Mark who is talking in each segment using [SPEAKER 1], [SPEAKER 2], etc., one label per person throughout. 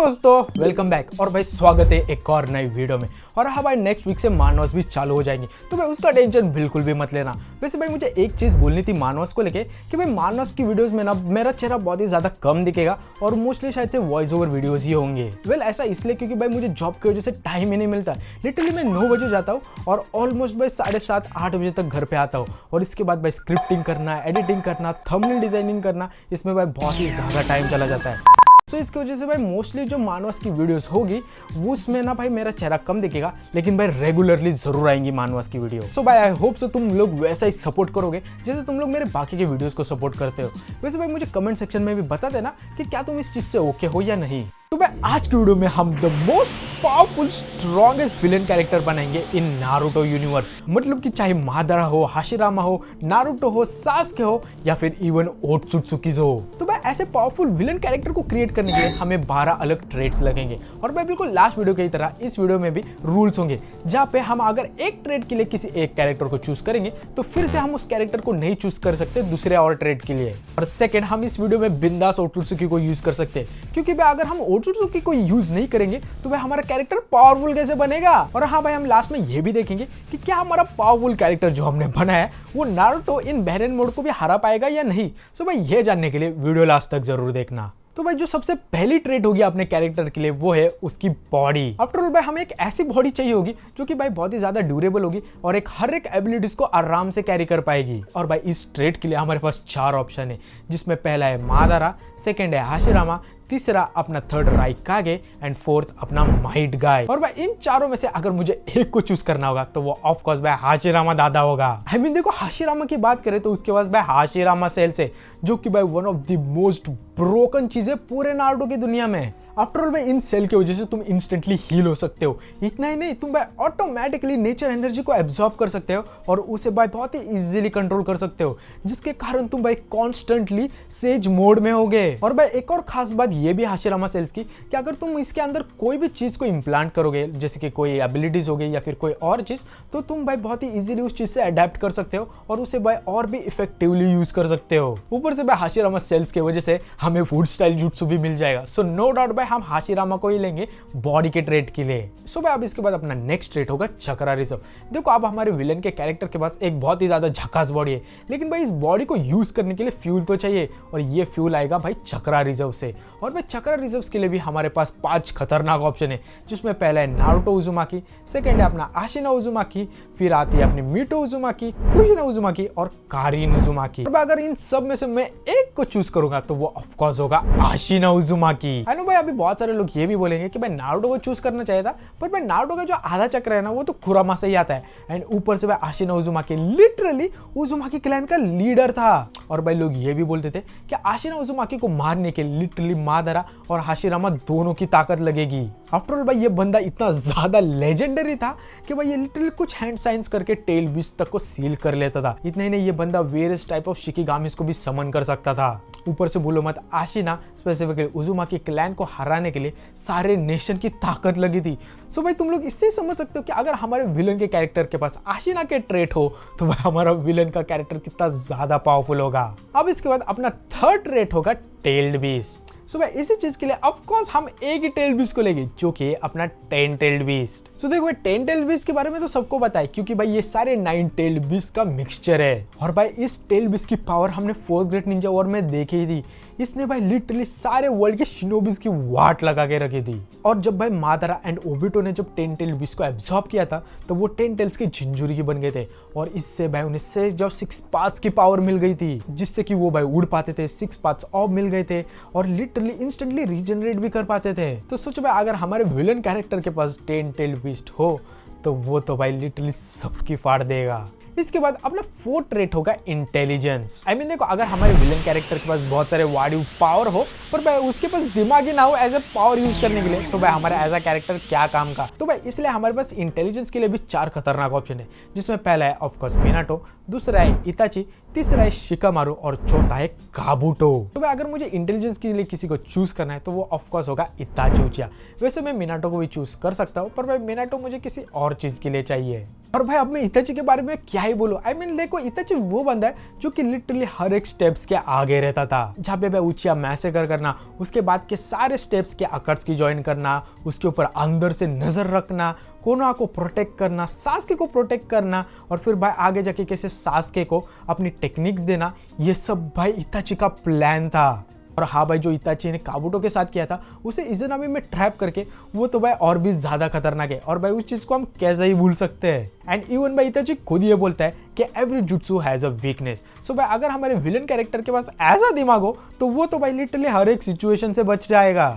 [SPEAKER 1] दोस्तों welcome back और भाई स्वागत है एक और नई वीडियो में। और हाँ भाई नेक्स्ट वीक से मानवस भी चालू हो जाएंगे तो भाई उसका टेंशन बिल्कुल भी मत लेना। वैसे भाई मुझे एक चीज़ बोलनी थी मानवस को लेके कि भाई मानवस की वीडियोस में ना मेरा चेहरा बहुत ही ज़्यादा कम दिखेगा और मोस्टली शायद से वॉइस ओवर वीडियोस ही होंगे। वेल ऐसा इसलिए क्योंकि भाई मुझे जॉब की वजह से टाइम ही नहीं मिलता। लिटरली मैं 9 बजे जाता हूँ और ऑलमोस्ट भाई 7:30-8 बजे तक घर पे आता हूँ और इसके बाद भाई स्क्रिप्टिंग करना, एडिटिंग करना, थंबनेल डिजाइनिंग करना, इसमें भाई बहुत ही ज़्यादा टाइम चला जाता है। तो इसकी वजह से भाई मोस्टली जो मानवस की वीडियोस होगी वो उसमें ना भाई मेरा चेहरा कम दिखेगा, लेकिन भाई रेगुलरली जरूर आएंगी मानवस की वीडियो। सो भाई आई होप सो तुम लोग वैसा ही सपोर्ट करोगे जैसे तुम लोग मेरे बाकी के वीडियोस को सपोर्ट करते हो। वैसे भाई मुझे कमेंट सेक्शन में भी बता देना कि क्या तुम इस चीज से ओके हो या नहीं। तो भाई आज की वीडियो में हम the most powerful strongest villain character बनाएंगे इन नारुतो यूनिवर्स। मतलब कि चाहे मादारा हो, हाशिरामा हो, नारुतो हो, सास्के हो या फिर इवन ओत्सुत्सुकी हो। तो भाई ऐसे पावरफुल विलेन कैरेक्टर को क्रिएट करने के लिए हमें 12 अलग ट्रेड्स लगेंगे और भाई बिल्कुल लास्ट वीडियो की तरह इस वीडियो में भी रूल्स होंगे जहाँ पे हम अगर एक ट्रेड के लिए किसी एक कैरेक्टर को चूज करेंगे तो फिर से हम उस कैरेक्टर को नहीं चूज कर सकते दूसरे और ट्रेड के लिए। और सेकंड, हम इस वीडियो में बिंदास ओत्सुत्सुकी को यूज कर सकते हैं क्योंकि भाई अगर हम ओत्सुत्सुकी को यूज नहीं करेंगे तो भाई हमारा कैरेक्टर पावरफुल कैसे बनेगा। और हाँ भाई हम लास्ट में ये भी देखेंगे कि क्या हमारा पावरफुल कैरेक्टर जो हमने बनाया है वो नारुतो इन बहरेन मोड को भी हरा पाएगा या नहीं। सो भाई ये जानने के लिए वीडियो लास्ट तक जरूर देखना। तो भाई जो सबसे पहली ट्रेट होगी अपने कैरेक्टर के लिए वो है उसकी बॉडी। आफ्टर ऑल भाई हमें एक ऐसी बॉडी चाहिए होगी जो कि भाई बहुत ही ज्यादा ड्यूरेबल होगी और एक हर एक एबिलिटीज को आराम से कैरी कर पाएगी। और भाई इस ट्रेट के लिए हमारे पास 4 ऑप्शन है जिसमें पहला है मादारा, सेकंड है हाशिरामा, तीसरा अपना थर्ड राइकागे एंड फोर्थ अपना माइट गाय। और भाई इन चारों में से अगर मुझे एक को चूज करना होगा तो वो ऑफ कोर्स भाई हाशिरामा दादा होगा। आई मीन देखो हाशिरामा की बात करें तो उसके पास भाई हाशिरामा सेल्स है जो कि भाई one of the most broken चीजें पूरे नारुतो की दुनिया में। आफ्टर ऑल भाई इन सेल की वजह से तुम इंस्टेंटली हील हो सकते हो। इतना ही नहीं, तुम भाई ऑटोमेटिकली नेचर एनर्जी को एब्जॉर्ब कर सकते हो और उसे भाई बहुत ही इजीली कंट्रोल कर सकते हो जिसके कारण तुम भाई कॉन्स्टेंटली सेज मोड में होगे। और भाई एक और खास बात ये भी हाशिरामा सेल्स की कि अगर तुम इसके अंदर कोई भी चीज को इम्प्लांट करोगे जैसे कि कोई एबिलिटीज हो गई या फिर कोई और चीज तो तुम भाई बहुत ही इजीली उस चीज से अडेप्ट कर सकते हो और उसे भाई और भी इफेक्टिवली यूज कर सकते हो। ऊपर से भाई हाशिरामा सेल्स की वजह से हमें फूड स्टाइल जुट्सु भी मिल जाएगा। सो नो डाउट हम हाशिरामा को ही लेंगे बॉडी के ट्रेड के लिए। सो भाई अब इसके बाद अपना नेक्स्ट ट्रेड होगा चक्रा रिजर्व। देखो अब हमारे विलेन के कैरेक्टर के पास एक बहुत ही ज्यादा झकास बॉडी है, लेकिन भाई इस बॉडी को यूज करने के लिए फ्यूल तो चाहिए और ये फ्यूल आएगा भाई चक्रा रिजर्व से। और भाई चक्रा रिजर्व के लिए भी हमारे पास 5 खतरनाक ऑप्शन है जिसमें पहला है नारुतो उजुमाकी, सेकंड है अपना आशिना उजुमाकी, फिर आती है अपनी मीटो उजुमाकी, कुशिना उजुमाकी और कारिन उजुमाकी। अब अगर इन सब में से मैं एक को चूज करूंगा तो वो ऑफ कोर्स होगा आशिना उजुमाकी। आई नो भाई अभी बहुत सारे लोग ये भी बोलेंगे कि भाई नारुतो को चूज करना चाहिए था, पर भाई नारुतो का जो आधा चक्र है ना वो तो कुरामा से ही आता है एंड ऊपर से भाई आशिना उजुमाकी लिटरली उजुमाकी क्लैन का लीडर था। और भाई लोग ये भी बोलते थे कि आशिना उजुमाकी को मारने के लिटरली मादारा और हाशिरामा दोनों की ताकत लगेगी। आफ्टर ऑल भाई ये बंदा इतना ज्यादा लेजेंडरी था कि भाई ये लिटरली कुछ हैंड साइंस करके टेल बीस्ट तक को सील कर लेता था। इतना ही नहीं, ये बंदा वेरियस टाइप ऑफ शिकिगामिस को भी समन कर सकता था। ऊपर से बोलो मत आशिना स्पेसिफिकली उजुमाकी क्लैन को हराने के लिए सारे नेशन की ताकत लगी थी। सो भाई तुम लोग इससे समझ सकते हो कि अगर हमारे विलन के कैरेक्टर के पास आशिना के ट्रेट हो तो भाई हमारा विलन का कैरेक्टर कितना ज्यादा पावरफुल होगा। अब इसके बाद अपना थर्ड ट्रेट होगा टेल्ड बीस्ट। सो भाई इसी चीज के लिए ऑफ कोर्स हम एक ही टेल्ड बीस्ट को लेंगे जो कि अपना 10 टेल्ड बीस्ट। सो देखो भाई 10 टेल्ड बीस्ट के बारे में तो सबको पता है क्योंकि भाई ये सारे 9 टेल्ड बीस्ट का मिक्सचर है। और भाई इस टेल्ड बीस्ट की पावर हमने 4th ग्रेट निंजा वॉर में देखी ही थी। इसने भाई लिटरली सारे वर्ल्ड के शिनोबीज की वाट लगा के रखी थी। और जब भाई मादारा एंड ओबिटो ने जब 10 टेल्ड बीस्ट को एब्जॉर्ब किया था तो वो 10 टेल्स के झिंझुरी की बन गए थे और इससे भाई उन्हें से जो 6 पार्ट्स की पावर मिल गई थी जिससे कि वो भाई उड़ पाते थे, 6 पार्ट्स ऑफ मिल गए थे और लिटरली इंस्टेंटली रीजनरेट भी कर पाते थे। तो सोचो भाई अगर हमारे विलन कैरेक्टर के पास 10 टेल्ड बीस्ट हो तो वो तो भाई लिटरली सबकी फाड़ देगा। इसके बाद अपना 4th ट्रेट होगा इंटेलिजेंस। आई मीन देखो अगर हमारे विलन कैरेक्टर के पास बहुत सारे वाडी पावर हो पर भाई उसके पास दिमाग ही ना हो एज ए पावर यूज करने के लिए तो भाई हमारा एज अ कैरेक्टर क्या काम का। तो भाई इसलिए हमारे पास इंटेलिजेंस के लिए भी 4 खतरनाक ऑप्शन है जिसमें पहला है ऑफ कोर्स मिनाटो, दूसरा है इताची, तीसरा है शिकामारू और चौथा है काबूटो। तो भाई अगर मुझे इंटेलिजेंस के लिए किसी को चूज करना है तो वो ऑफकोर्स होगा इताची उचिया। वैसे मैं मिनाटो को भी चूज कर सकता हूँ, पर भाई मिनाटो मुझे किसी और चीज के लिए चाहिए। और भाई अब मैं इताची के बारे में क्या ही बोलूं। आई मीन देखो, इताची वो बंदा है जो कि लिटरली हर एक स्टेप्स के आगे रहता था। जहाँ पे भाई उचिया मैसेकर करना, उसके बाद के सारे स्टेप्स के अकर्स की ज्वाइन करना, उसके ऊपर अंदर से नजर रखना, कोनोहा को प्रोटेक्ट करना, सास्के को प्रोटेक्ट करना, और फिर भाई आगे जाके कैसे सास्के को अपनी टेक्निक्स देना, ये सब भाई इताची का प्लान था। और हाँ भाई, जो इताची ने काबूटो के साथ किया था उसे इज़नामी में ट्रैप करके, वो तो भाई और भी ज्यादा खतरनाक है। और भाई उस चीज को हम कैसे ही भूल सकते हैं। एंड इवन भाई इताची खुद ये बोलता है कि एवरी जुत्सु हैज अ वीकनेस। सो भाई अगर हमारे विलन कैरेक्टर के पास ऐसा दिमाग हो तो वो तो भाई लिटरली हर एक सिचुएशन से बच जाएगा।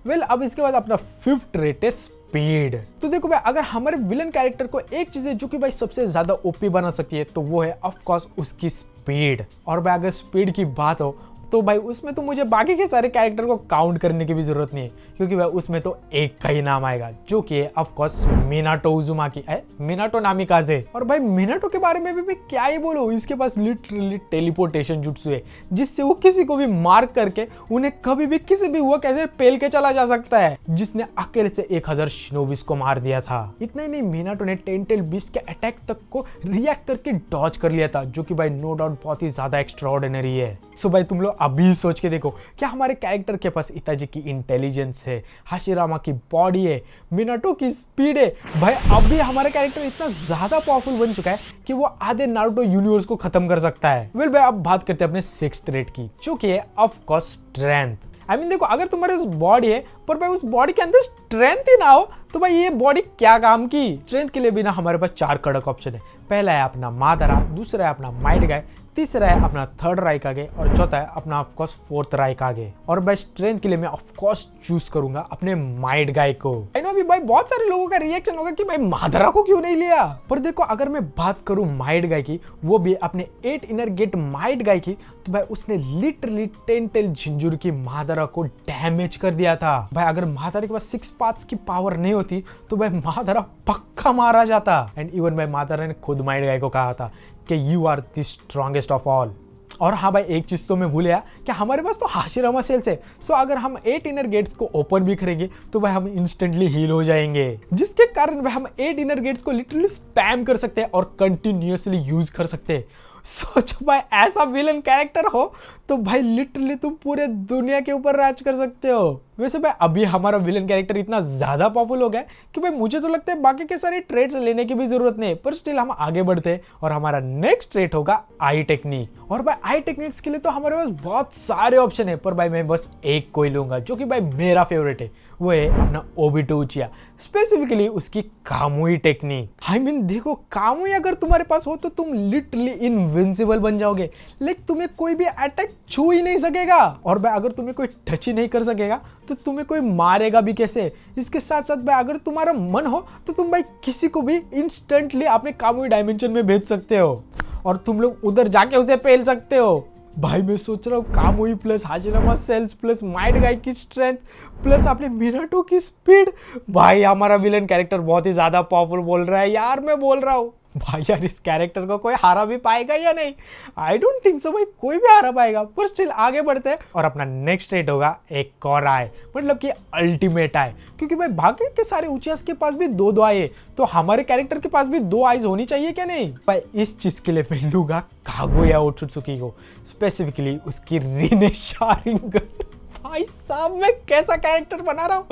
[SPEAKER 1] वेल अब इसके बाद अपना फिफ्थ ट्रेट है स्पीड। तो देखो भाई, अगर हमारे विलन कैरेक्टर को एक चीज है जो कि भाई सबसे ज्यादा ओपी बना सकती है तो वो है ऑफ कोर्स उसकी स्पीड। और भाई अगर स्पीड की बात हो तो भाई उसमें तो मुझे बाकी के सारे कैरेक्टर को काउंट करने की भी जरूरत नहीं है, क्योंकि भाई उसमें तो एक का ही नाम आएगा जो कि है ऑफ कोर्स मिनाटो उजुमाकी है, मिनाटो नामिकाजे। और भाई मिनाटो के बारे में भी मैं क्या ही बोलूं, इसके पास लिटरली टेलीपोर्टेशन जुट्सु है जिससे वो किसी को भी मार्क करके उन्हें कभी भी किसी भी हुआ कैसे पेल के चला जा सकता है, जिसने अकेले से 1000 शिनोबिस को मार दिया था। इतना ही नहीं, मिनाटो ने टेंटेल बीस्ट के अटैक तक को रिएक्ट करके डॉज कर लिया था, जो कि भाई नो डाउट बहुत ही ज्यादा एक्स्ट्राऑर्डिनरी है। सो भाई तुम लोग अभी सोच के देखो, क्या हमारे कैरेक्टर के पास इताची की इंटेलिजेंस है, हाशिरामा की बॉडी है, मिनाटो की स्पीड है। भाई अभी हमारा कैरेक्टर इतना ज्यादा पावरफुल बन चुका है कि वो आधे नारुतो यूनिवर्स को खत्म कर सकता है। वेल भाई अब बात करते हैं अपने सिक्स्थ ट्रेट की, जो कि है of course strength. I mean देखो, अगर तुम्हारे उस बॉडी है पर भाई उस बॉडी के अंदर स्ट्रेंथ ही ना हो तो भाई ये बॉडी क्या काम की। स्ट्रेंथ के लिए भी ना हमारे पास 4 कड़क ऑप्शन है। पहला है अपना मादरा, दूसरा है अपना माइड गाय, तीसरा है अपना थर्ड राइकागे, और चौथा है अपना ऑफकोर्स फोर्थ राइकागे। और भाई स्ट्रेंथ के लिए मैं ऑफकोर्स चूज करूंगा अपने माइड गाय को। आई नो अभी भाई बहुत सारे लोगों का रिएक्शन होगा कि भाई मादरा को क्यों नहीं लिया, पर देखो अगर मैं बात करूं माइड गाय की, वो भी अपने 8 इनर गेट माइड गाय की, तो भाई उसने लिटरली टेंटेल झिंझुर की मादरा को डैमेज कर दिया था। भाई अगर मादरा के पास 6 पार्ट्स की पावर नहीं होती तो भाई मादरा पक्का मारा जाता। एंड इवन भाई मादरा ने खुद माइड गाय को कहा था कि you are the strongest of all. और हाँ भाई, एक चीज तो मैं भूल गया कि हमारे पास तो हाशिरामा सेल्स है। सो अगर हम 8 इनर गेट्स को ओपन भी करेंगे तो भाई हम इंस्टेंटली हील हो जाएंगे, जिसके कारण भाई हम 8 इनर गेट्स को लिटरली स्पैम कर सकते हैं और कंटिन्यूअसली यूज कर सकते हैं। सोचो भाई, ऐसा विलन कैरेक्टर हो तो भाई लिटरली तुम पूरे दुनिया के ऊपर राज कर सकते हो। वैसे भाई अभी हमारा विलन कैरेक्टर इतना ज्यादा पावरफुल हो गया कि भाई मुझे तो लगता है बाकी के सारे ट्रेड्स लेने की भी जरूरत नहीं है, पर स्टिल हम आगे बढ़ते हैं और हमारा नेक्स्ट ट्रेड होगा आई टेक्निक। और भाई आई टेक्निक्स के लिए तो हमारे पास बहुत सारे ऑप्शन है, पर भाई मैं बस एक को ही लूंगा जो कि भाई मेरा फेवरेट है, वो है अपना ओबिटो उचिया, स्पेसिफिकली उसकी कामुई टेक्निक। आई मीन देखो, कामुई अगर तुम्हारे पास हो तो तुम लिटरली इनविंसिबल बन जाओगे, लाइक तुम्हें कोई भी अटैक छू ही नहीं सकेगा। और भाई अगर तुम्हें कोई टच ही नहीं कर सकेगा तो तुम्हें कोई मारेगा भी कैसे। इसके साथ साथ भाई अगर तुम्हारा मन हो तो तुम भाई किसी को भी इंस्टेंटली अपने कामुई डायमेंशन में भेज सकते हो और तुम लोग उधर जाके उसे पेल सकते हो। भाई मैं सोच रहा हूँ Kamui plus Hashirama cells plus Might Guy की स्ट्रेंथ प्लस अपने मिनाटो की स्पीड, भाई हमारा विलन कैरेक्टर बहुत ही ज्यादा पावरफुल बोल रहा है यार। मैं बोल रहा हूँ भाई यार, इस कैरेक्टर को कोई हारा भी पाएगा या नहीं, आई डोंट थिंक सो भाई, कोई भी हारा पाएगा। पर स्टिल आगे बढ़ते हैं और अपना नेक्स्ट रेट होगा एक और आए, मतलब कि अल्टीमेट आए, क्योंकि भाई बाकी के सारे उचियास के पास भी 2 आए है, तो हमारे कैरेक्टर के पास भी 2 आईज होनी चाहिए क्या नहीं। भाई इस चीज के लिए मैं लूंगा कागुया ओत्सुत्सुकी को, स्पेसिफिकली उसकी रिने शारिंगन। भाई साहब मैं कैसा कैरेक्टर बना रहा हूँ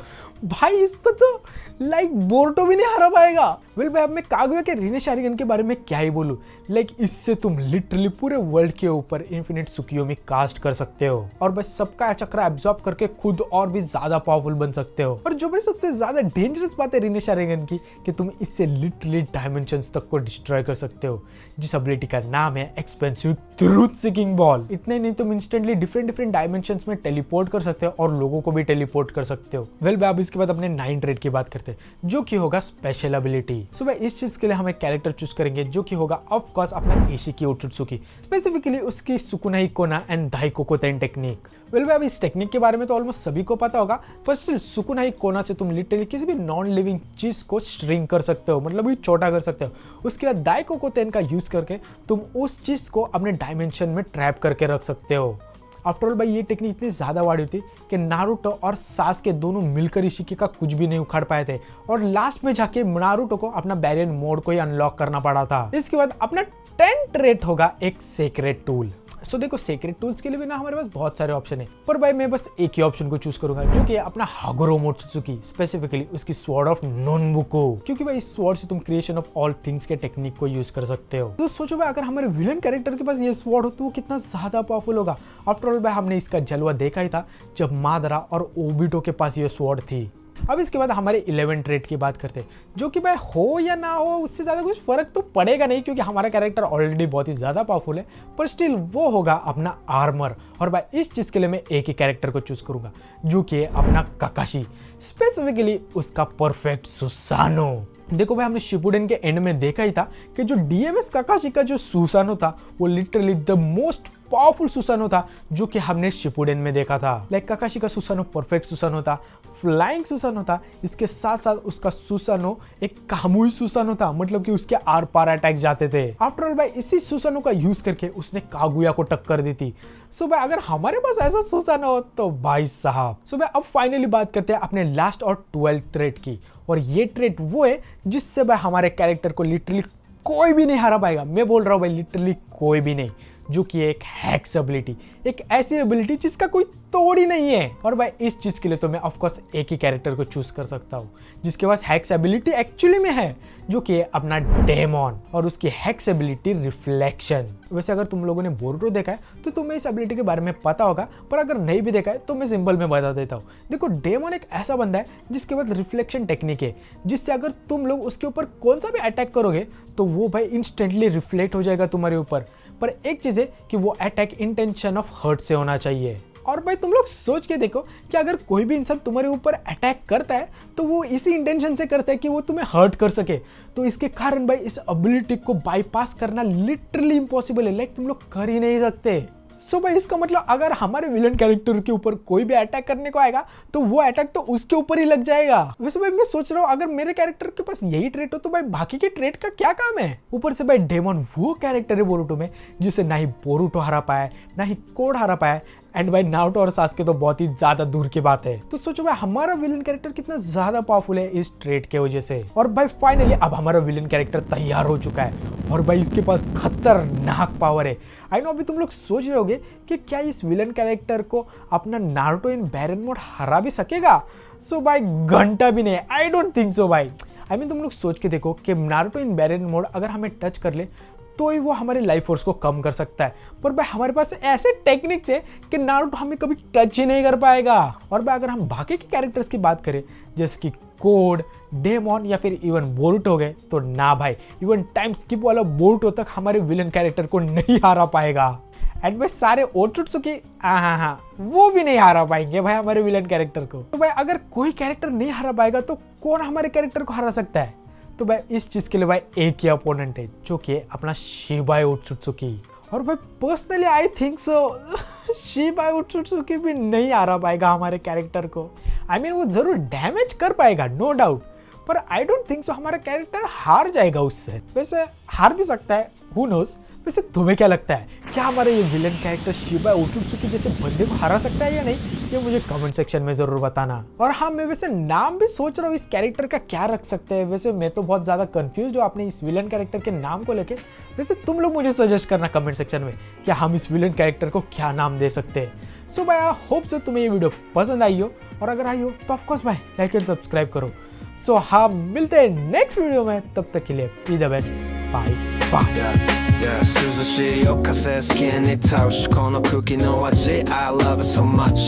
[SPEAKER 1] भाई, इसको तो लाइक बोर्टो भी नहीं हरा पाएगा। वेल भाई अब मैं कागुया के रिने शारिंगन के बारे में क्या ही बोलूं, लाइक इससे तुम लिटरली पूरे वर्ल्ड के ऊपर इन्फिनिट सुकियोमी कास्ट कर सकते हो और बस सबका चक्रा एब्जॉर्ब करके खुद और भी ज्यादा पावरफुल बन सकते हो। और जो भाई सबसे ज्यादा डेंजरस बात है रिने शारिंगन की, कि तुम इससे लिटरली डायमेंशंस तक को डिस्ट्रॉय कर सकते हो, जिस एबिलिटी का नाम है एक्सपेंसिव ट्रूथ सीकिंग बॉल। इतने नहीं, तुम इंस्टेंटली डिफरेंट डायमेंशंस में टेलीपोर्ट कर सकते हो और लोगों को भी टेलीपोर्ट कर सकते हो। वेल भाई अब इसके बाद अपने 9 ट्रेड की बात करते हैं। करते हैं, जो कि होगा स्पेशल एबिलिटी। सो भाई इस चीज के लिए हम एक कैरेक्टर चूज करेंगे जो कि होगा ऑफ कोर्स अपना इशिकी ओटोत्सुकी, स्पेसिफिकली उसकी सुकुनाई कोना एंड दाइकोको तेन टेक्निक। वेल भाई अब इस टेक्निक के बारे में तो ऑलमोस्ट सभी को पता होगा, पर स्टिल सुकुनाई कोना से तुम लिटरली किसी भी नॉन लिविंग चीज को श्रिंक कर सकते हो, मतलब भी छोटा कर सकते हो। उसके बाद दाइकोको तेन का यूज करके तुम उस चीज को अपने डायमेंशन में ट्रैप करके रख सकते हो। आफ्टर ऑल भाई ये टेक्निक इतनी ज्यादा वाड़ी थी कि नारुतो और सास्के दोनों मिलकर इशिकी का कुछ भी नहीं उखाड़ पाए थे, और लास्ट में जाके नारुतो को अपना बैरियर मोड को ही अनलॉक करना पड़ा था। इसके बाद अपना 10th ट्रेट होगा एक सीक्रेट टूल। सो देखो सीक्रेट टूल्स के लिए भी ना हमारे पास बहुत सारे ऑप्शन है, पर भाई मैं बस एक ही ऑप्शन को चूज करूंगा जो कि अपना हागुरो मोटसुकी, स्पेसिफिकली उसकी स्वॉर्ड ऑफ नोनबुको, क्योंकि भाई इस स्वॉर्ड से तुम क्रिएशन ऑफ ऑल थिंग्स के टेक्निक को यूज कर सकते हो। तो सोचो भाई अगर हमारे विलन कैरेक्टर के पास ये स्वॉर्ड हो तो वो कितना ज्यादा पावरफुल होगा। आफ्टर ऑल भाई हमने इसका जलवा देखा ही था जब मादरा और ओबिटो के पास ये स्वॉर्ड थी। अब इसके बाद हमारे 11 ट्रेट की बात करते हैं, जो कि भाई हो या ना हो उससे ज्यादा कुछ फर्क तो पड़ेगा नहीं, क्योंकि हमारा कैरेक्टर ऑलरेडी बहुत ही ज्यादा पावरफुल है, पर स्टिल वो होगा अपना आर्मर। और भाई इस चीज के लिए मैं एक ही कैरेक्टर को चूज करूंगा जो कि है अपना काकाशी, स्पेसिफिकली उसका परफेक्ट सुसानो। देखो भाई हमने शिपुडेन के एंड में देखा ही था कि जो डीएमएस काकाशी का जो सुसानो था वो लिटरली द मोस्ट पावरफुल सुसानो था जो कि हमने शिपुडेन में देखा था। लाइक काकाशी का सुसानो परफेक्ट सुसानो था, फ्लाइंग सुसानो था, इसके साथ साथ उसका सुसानो एक कामुई सुसानो था, मतलब कि उसके आर पार अटैक जाते थे। आफ्टर ऑल भाई इसी सुसानो का यूज करके उसने कागुया को टक्कर दी थी। सो भाई अगर हमारे पास ऐसा सुसानो हो तो भाई साहब। सो भाई अब फाइनली बात करते हैं अपने लास्ट और 12th ट्रेट की, और ये ट्रेट वो है जिससे भाई हमारे कैरेक्टर को लिटरली कोई भी नहीं हरा पाएगा। मैं बोल रहा हूँ भाई लिटरली कोई भी नहीं, जो कि एक हैक्स एबिलिटी, एक ऐसी एबिलिटी जिसका कोई तोड़ ही नहीं है। और भाई इस चीज के लिए तो मैं ऑफ कोर्स एक ही कैरेक्टर को चूज कर सकता हूँ जिसके पास हैक्स एबिलिटी एक्चुअली में है, जो कि है अपना डेमन, और उसकी हैक्स एबिलिटी रिफ्लेक्शन। वैसे अगर तुम लोगों ने बोरुटो देखा है तो तुम्हें इस एबिलिटी के बारे में पता होगा, पर अगर नहीं भी देखा है तो मैं सिंपल में बता देता हूँ। देखो डेमन एक ऐसा बंदा है जिसके पास रिफ्लेक्शन टेक्निक है, जिससे अगर तुम लोग उसके ऊपर कौन सा भी अटैक करोगे तो वो भाई इंस्टेंटली रिफ्लेक्ट हो जाएगा तुम्हारे ऊपर। पर एक चीज है कि वो अटैक इंटेंशन ऑफ हर्ट से होना चाहिए। और भाई तुम लोग सोच के देखो कि अगर कोई भी इंसान तुम्हारे ऊपर अटैक करता है तो वो इसी इंटेंशन से करता है कि वो तुम्हें हर्ट कर सके। तो इसके कारण भाई इस एबिलिटी को बाईपास करना लिटरली इम्पॉसिबल है, लाइक तुम लोग कर ही नहीं सकते। सो भाई इसका मतलब अगर हमारे विलन कैरेक्टर के ऊपर कोई भी अटैक करने को आएगा तो वो अटैक तो उसके ऊपर ही लग जाएगा। वैसे भाई मैं सोच रहा हूँ अगर मेरे कैरेक्टर के पास यही ट्रेट हो तो भाई बाकी के ट्रेट का क्या काम है। ऊपर से भाई डेमन वो कैरेक्टर है बोरुटो में जिसे ना ही बोरुटो हरा पाया, ना ही कोड हरा पाया, एंड भाई नारुतो और सास्के तो बहुत ही ज्यादा दूर की बात है। तो सोचो भाई हमारा विलन कैरेक्टर कितना ज्यादा पावरफुल है इस ट्रेट के वजह से। और भाई फाइनली अब हमारा विलन कैरेक्टर तैयार हो चुका है, और भाई इसके पास खतरनाक पावर है। आई नो अभी तुम लोग सोच रहे होगे कि क्या इस विलन कैरेक्टर को अपना नारुतो इन बैरन मोड हरा भी सकेगा। सो भाई घंटा भी नहीं, आई डोंट थिंक सो भाई। आई मीन तुम लोग सोच के देखो कि नारुतो इन बैरन मोड अगर हमें टच कर ले तो ही वो हमारे लाइफ फोर्स को कम कर सकता है, पर भाई हमारे पास ऐसे टेक्निक्स है कि नारुतो हमें कभी टच ही नहीं कर पाएगा। और भाई अगर हम बाकी के कैरेक्टर्स की बात करें जैसे कि कोड, डेमन या फिर इवन बोरुटो हो गए, तो ना भाई इवन टाइम स्किप वाला बोरुटो तक हमारे विलन कैरेक्टर को नहीं हरा पाएगा। एंड भाई सारे ओटोत्सुकी हाँ वो भी नहीं हरा पाएंगे भाई हमारे विलन कैरेक्टर को। तो भाई अगर कोई कैरेक्टर नहीं हरा पाएगा तो कौन हमारे कैरेक्टर को हरा सकता है। तो भाई इस चीज के लिए भाई एक ही अपोनेंट है जो कि अपना शिबाई ओटोत्सुकी। और भाई पर्सनली आई थिंक सो शिबाई ओटोत्सुकी भी नहीं हरा पाएगा हमारे कैरेक्टर को। आई मीन वो जरूर डैमेज कर पाएगा नो डाउट, पर आई डोंट थिंक सो हमारा कैरेक्टर हार जाएगा उससे। वैसे हार भी सकता है, हु नोस। वैसे तुम्हें क्या लगता है, क्या हमारा ये विलन कैरेक्टर शिबाई ओटोत्सुकी जैसे बंदे को हरा सकता है या नहीं, ये मुझे कमेंट सेक्शन में जरूर बताना। और हाँ मैं वैसे नाम भी सोच रहा हूँ इस कैरेक्टर का क्या रख सकते हैं। वैसे मैं तो बहुत ज्यादा कंफ्यूज हूँ अपने इस विलन कैरेक्टर के नाम को लेके। वैसे तुम लोग मुझे सजेस्ट करना कमेंट सेक्शन में क्या हम इस विलन कैरेक्टर को क्या नाम दे सकते हैं। सो भाई आई होप सो तुम्हें ये वीडियो पसंद आई हो, और अगर आई हो तो ऑफकोर्स भाई लाइक एंड सब्सक्राइब करो। सो हाँ मिलते हैं नेक्स्ट वीडियो में, तब तक के लिए be the best, bye bye.
[SPEAKER 2] 涼しい夜風好きに倒しこの空気の味 I love it so much